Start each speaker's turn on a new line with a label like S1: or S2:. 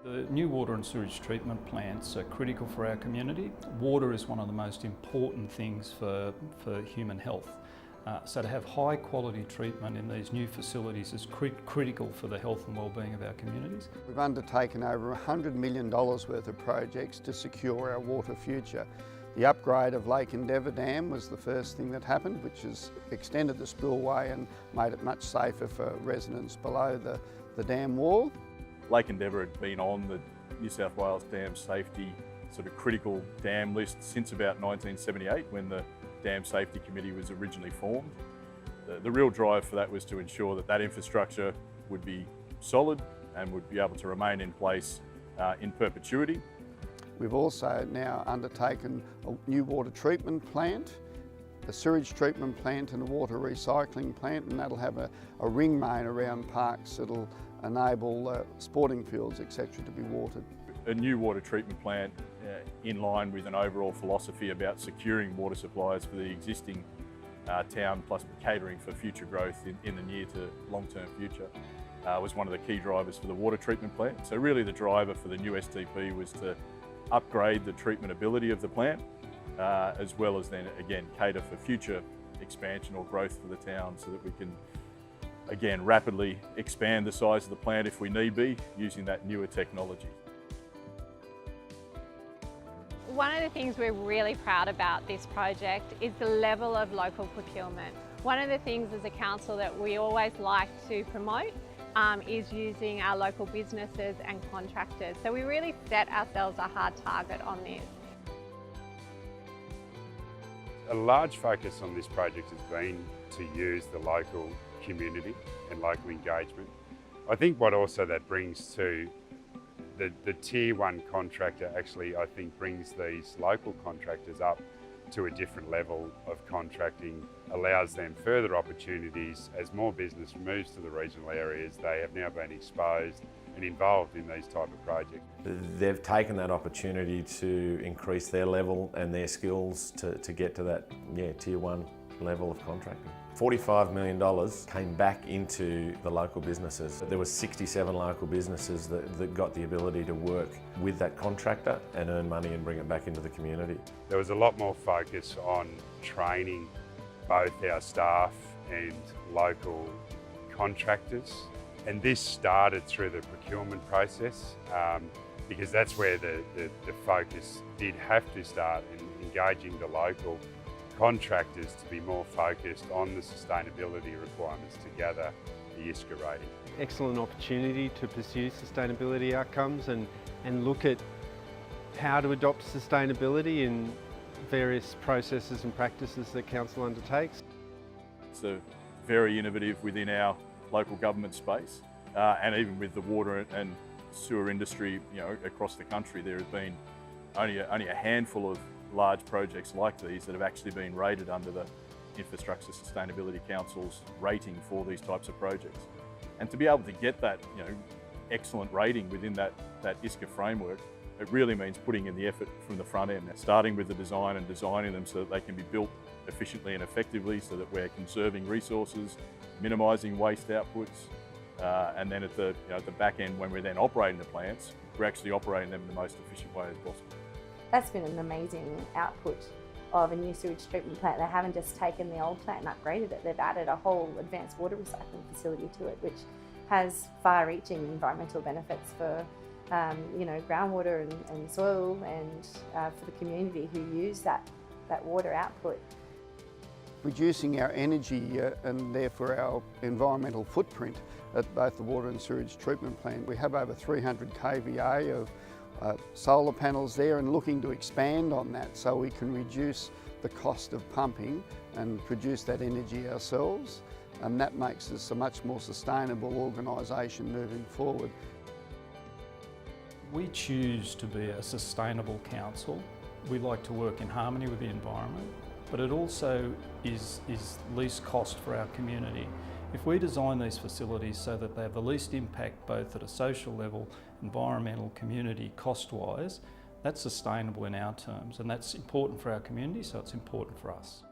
S1: The new water and sewage treatment plants are critical for our community. Water is one of the most important things for human health. So to have high quality treatment in these new facilities is critical for the health and wellbeing of our communities.
S2: We've undertaken over $100 million worth of projects to secure our water future. The upgrade of Lake Endeavour Dam was the first thing that happened, which has extended the spillway and made it much safer for residents below the dam wall.
S3: Lake Endeavour had been on the New South Wales Dam Safety sort of critical dam list since about 1978 when the Dam Safety Committee was originally formed. The real drive for that was to ensure that that infrastructure would be solid and would be able to remain in place in perpetuity.
S2: We've also now undertaken a new water treatment plant, a sewage treatment plant and a water recycling plant, and that'll have a ring main around parks that'll enable sporting fields, etc. to be watered.
S3: A new water treatment plant in line with an overall philosophy about securing water supplies for the existing town plus catering for future growth in the near to long-term future was one of the key drivers for the water treatment plant. So really the driver for the new STP was to upgrade the treatment ability of the plant as well as then again cater for future expansion or growth for the town so that we can again rapidly expand the size of the plant if we need be using that newer technology.
S4: One of the things we're really proud about this project is the level of local procurement. One of the things as a council that we always like to promote is using our local businesses and contractors. So we really set ourselves a hard target on this.
S5: A large focus on this project has been to use the local community and local engagement. I think what also that brings to the tier one contractor actually I think brings these local contractors up to a different level of contracting, allows them further opportunities as more business moves to the regional areas. They have now been exposed and involved in these type of projects.
S6: They've taken that opportunity to increase their level and their skills to get to that tier one level of contracting. $45 million came back into the local businesses. There were 67 local businesses that got the ability to work with that contractor and earn money and bring it back into the community.
S5: There was a lot more focus on training both our staff and local contractors. And this started through the procurement process because that's where the focus did have to start in engaging the local contractors to be more focused on the sustainability requirements to gather the ISCA rating.
S7: Excellent opportunity to pursue sustainability outcomes and look at how to adopt sustainability in various processes and practices that Council undertakes.
S3: It's very innovative within our local government space and even with the water and sewer industry across the country there has been only a handful of large projects like these that have actually been rated under the Infrastructure Sustainability Council's rating for these types of projects. And to be able to get that excellent rating within that ISCA framework, it really means putting in the effort from the front end, starting with the design and designing them so that they can be built efficiently and effectively so that we're conserving resources, minimising waste outputs, and then at the back end when we're then operating the plants, we're actually operating them in the most efficient way as possible.
S8: That's been an amazing output of a new sewage treatment plant. They haven't just taken the old plant and upgraded it, they've added a whole advanced water recycling facility to it, which has far-reaching environmental benefits for groundwater and soil and for the community who use that water output.
S2: Reducing our energy and therefore our environmental footprint at both the water and sewage treatment plant. We have over 300 kVA of solar panels there and looking to expand on that so we can reduce the cost of pumping and produce that energy ourselves, and that makes us a much more sustainable organisation moving forward.
S1: We choose to be a sustainable council. We like to work in harmony with the environment, but it also is least cost for our community. If we design these facilities so that they have the least impact both at a social level, environmental, community, cost-wise, that's sustainable in our terms, and that's important for our community, so it's important for us.